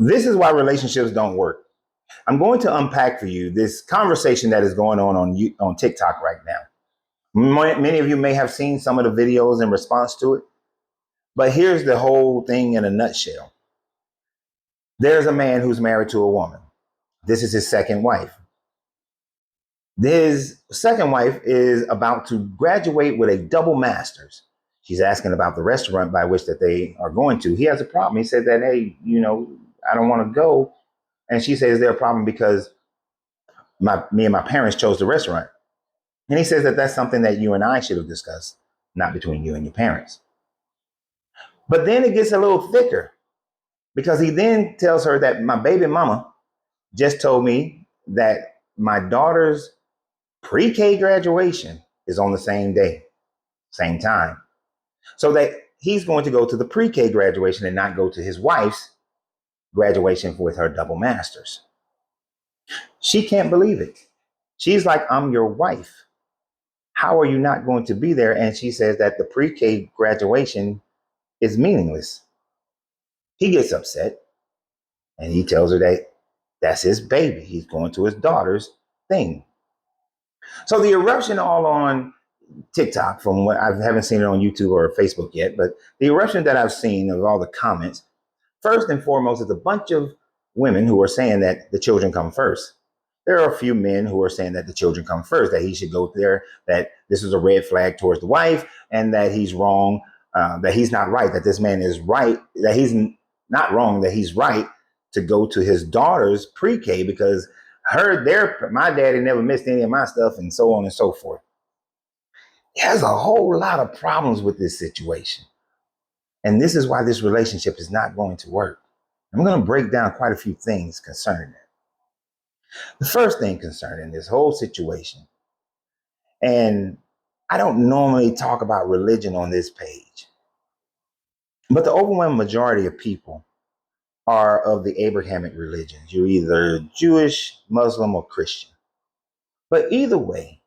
This is why relationships don't work. I'm going to unpack for you this conversation that is going on TikTok right now. Many of you may have seen some of the videos in response to it, but here's the whole thing in a nutshell. There's a man who's married to a woman. This is his second wife. His second wife is about to graduate with a double master's. She's asking about the restaurant by which that they are going to. He has a problem. He said that, hey, I don't want to go. And she says, is there a problem because me and my parents chose the restaurant? And he says that that's something that you and I should have discussed, not between you and your parents. But then it gets a little thicker because he then tells her that my baby mama just told me that my daughter's pre-K graduation is on the same day, same time. So that he's going to go to the pre-K graduation and not go to his wife's graduation with her double masters. She can't believe it. She's like, I'm your wife. How are you not going to be there? And she says that the pre-K graduation is meaningless. He gets upset and he tells her that that's his baby. He's going to his daughter's thing. So the eruption all on TikTok, from what I haven't seen it on YouTube or Facebook yet, but the eruption that I've seen of all the comments, first and foremost, is a bunch of women who are saying that the children come first. There are a few men who are saying that the children come first, that he should go there, that this is a red flag towards the wife, and that he's wrong, that he's not right, that this man is right, that he's not wrong, that he's right to go to his daughter's pre-K because my daddy never missed any of my stuff, and so on and so forth. There's a whole lot of problems with this situation. And this is why this relationship is not going to work. I'm going to break down quite a few things concerning it. The first thing concerning this whole situation, and I don't normally talk about religion on this page, but the overwhelming majority of people are of the Abrahamic religions. You're either Jewish, Muslim, or Christian. But either way,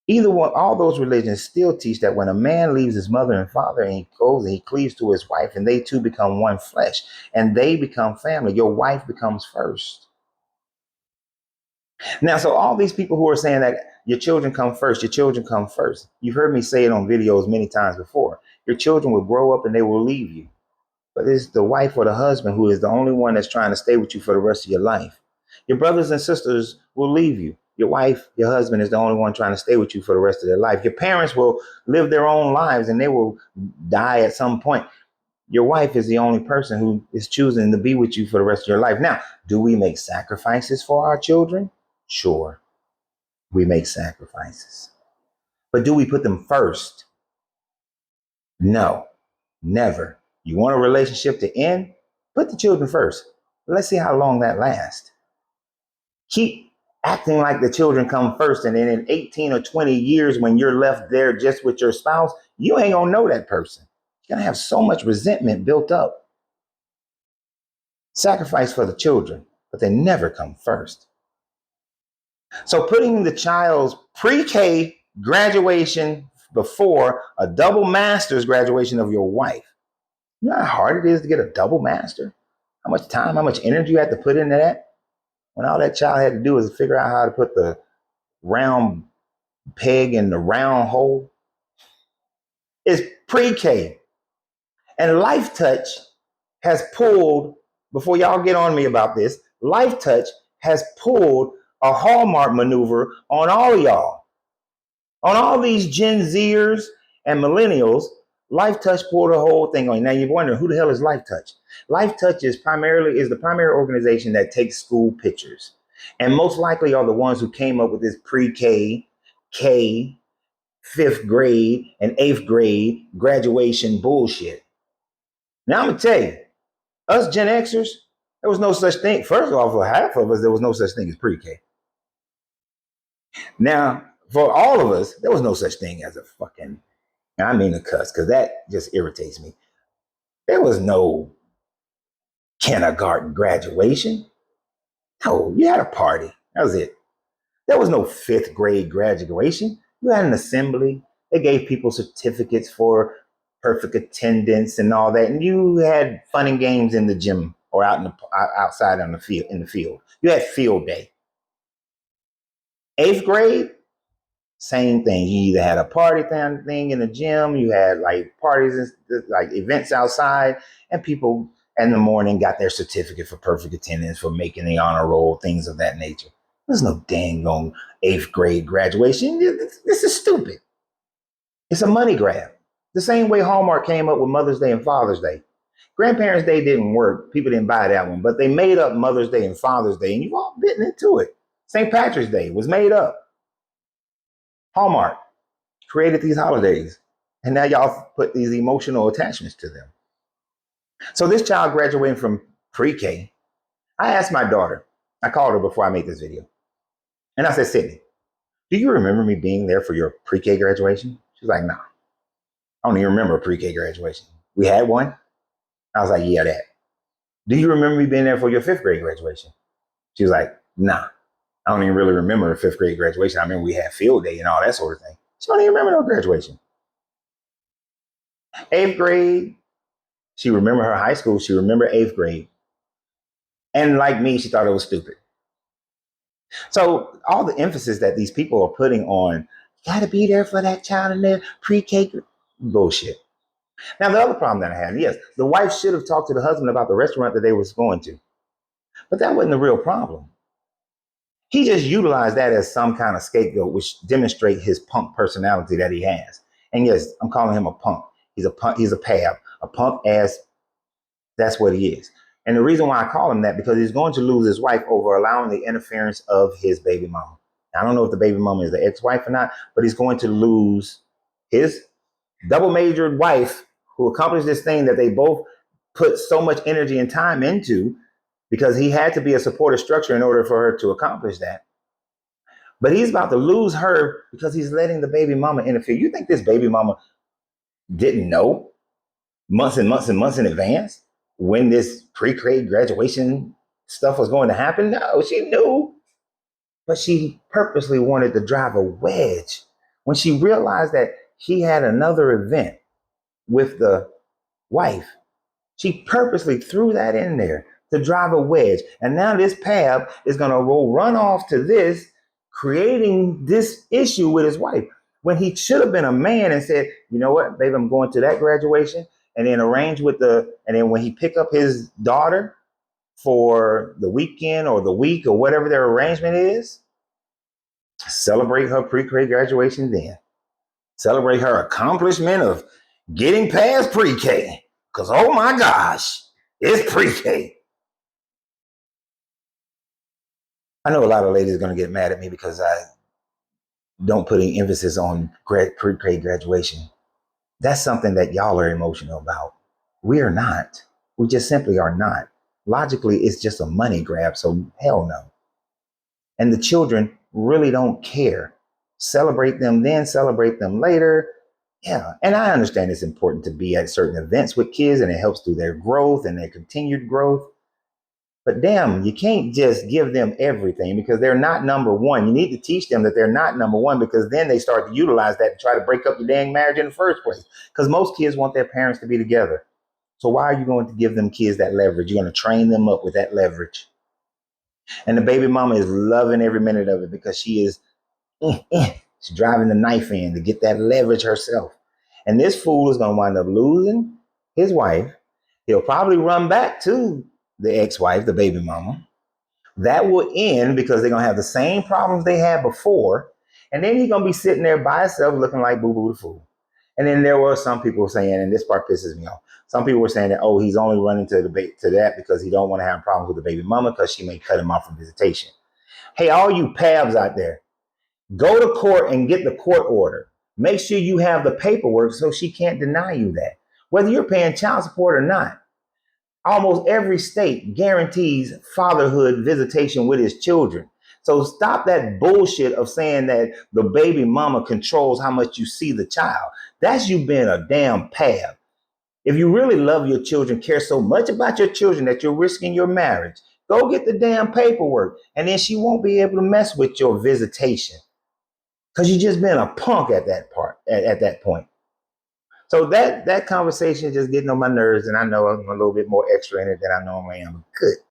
either one, all those religions still teach that when a man leaves his mother and father and he goes and he cleaves to his wife and they two become one flesh and they become family, your wife becomes first. Now, so all these people who are saying that your children come first, your children come first. You've heard me say it on videos many times before. Your children will grow up and they will leave you. But it's the wife or the husband who is the only one that's trying to stay with you for the rest of your life. Your brothers and sisters will leave you. Your wife, your husband is the only one trying to stay with you for the rest of their life. Your parents will live their own lives and they will die at some point. Your wife is the only person who is choosing to be with you for the rest of your life. Now, do we make sacrifices for our children? Sure, we make sacrifices. But do we put them first? No, never. You want a relationship to end? Put the children first. Let's see how long that lasts. Keep acting like the children come first, and then in 18 or 20 years, when you're left there just with your spouse, you ain't gonna know that person. You're gonna have so much resentment built up. Sacrifice for the children, but they never come first. So putting the child's pre-K graduation before a double master's graduation of your wife. You know how hard it is to get a double master? How much time, how much energy you have to put into that? When all that child had to do is figure out how to put the round peg in the round hole. It's pre-K. And Life Touch has pulled, before y'all get on me about this, Life Touch has pulled a Hallmark maneuver on all of y'all. On all these Gen Zers and millennials, Life Touch pulled a whole thing on. Now you're wondering, who the hell is Life Touch? Life Touch is the primary organization that takes school pictures. And most likely are the ones who came up with this pre-K, K, 5th grade, and 8th grade graduation bullshit. Now I'm going to tell you, us Gen Xers, there was no such thing. First of all, for half of us, there was no such thing as pre-K. Now, for all of us, there was no such thing as a fucking, I mean a cuss, because that just irritates me. There was no kindergarten graduation. No, you had a party. That was it. There was no 5th grade graduation. You had an assembly. They gave people certificates for perfect attendance and all that. And you had fun and games in the gym or outside on the field in the field. You had field day. 8th grade, same thing. You either had a party thing in the gym, you had like parties, like events outside, and people in the morning got their certificate for perfect attendance, for making the honor roll, things of that nature. There's no dang on 8th grade graduation. This is stupid. It's a money grab. The same way Hallmark came up with Mother's Day and Father's Day. Grandparents' Day didn't work. People didn't buy that one, but they made up Mother's Day and Father's Day, and you've all bitten into it. St. Patrick's Day was made up. Hallmark created these holidays, and now y'all put these emotional attachments to them. So this child graduating from pre-K, I asked my daughter, I called her before I made this video, and I said, Sydney, do you remember me being there for your pre-K graduation? She's like, nah, I don't even remember a pre-K graduation. We had one? I was like, yeah, that. Do you remember me being there for your 5th grade graduation? She was like, nah, I don't even really remember a 5th grade graduation. I remember we had field day and all that sort of thing. She don't even remember no graduation. 8th grade, she remembered her high school. She remembered 8th grade. And like me, she thought it was stupid. So all the emphasis that these people are putting on, gotta be there for that child in their pre-K, bullshit. Now, the other problem that I had, yes, the wife should have talked to the husband about the restaurant that they was going to. But that wasn't the real problem. He just utilized that as some kind of scapegoat, which demonstrates his punk personality that he has. And yes, I'm calling him a punk. He's a punk, he's a pab, a punk ass. That's what he is. And the reason why I call him that, because he's going to lose his wife over allowing the interference of his baby mama. I don't know if the baby mama is the ex-wife or not, but he's going to lose his double majored wife who accomplished this thing that they both put so much energy and time into, because he had to be a supportive structure in order for her to accomplish that. But he's about to lose her because he's letting the baby mama interfere. You think this baby mama didn't know months and months and months in advance when this pre-K graduation stuff was going to happen? No, she knew. But she purposely wanted to drive a wedge when she realized that he had another event with the wife. She purposely threw that in there to drive a wedge. And now this Pab is going to run off to this, creating this issue with his wife, when he should have been a man and said, you know what, baby, I'm going to that graduation, and then arrange with and then when he pick up his daughter for the weekend or the week or whatever their arrangement is, celebrate her pre-K graduation then. Celebrate her accomplishment of getting past pre-K. Because, oh my gosh, it's pre-K. I know a lot of ladies are going to get mad at me because I don't put any emphasis on pre-K graduation. That's something that y'all are emotional about. We are not. We just simply are not. Logically, it's just a money grab, so hell no. And the children really don't care. Celebrate them then, celebrate them later. Yeah, and I understand it's important to be at certain events with kids, and it helps through their growth and their continued growth. But damn, you can't just give them everything because they're not number one. You need to teach them that they're not number one, because then they start to utilize that to try to break up your dang marriage in the first place. Because most kids want their parents to be together. So why are you going to give them kids that leverage? You're going to train them up with that leverage. And the baby mama is loving every minute of it because she is she's driving the knife in to get that leverage herself. And this fool is going to wind up losing his wife. He'll probably run back to the ex-wife, the baby mama. That will end because they're going to have the same problems they had before. And then he's going to be sitting there by himself looking like Boo-Boo the Fool. And then there were some people saying, and this part pisses me off, some people were saying that, oh, he's only running to that because he don't want to have problems with the baby mama because she may cut him off from visitation. Hey, all you pabs out there, go to court and get the court order. Make sure you have the paperwork so she can't deny you that. Whether you're paying child support or not, almost every state guarantees fatherhood visitation with his children. So stop that bullshit of saying that the baby mama controls how much you see the child. That's you being a damn pab. If you really love your children, care so much about your children that you're risking your marriage, go get the damn paperwork, and then she won't be able to mess with your visitation. Because you just been a punk at that point. So that conversation is just getting on my nerves, and I know I'm a little bit more extra in it than I normally am. Good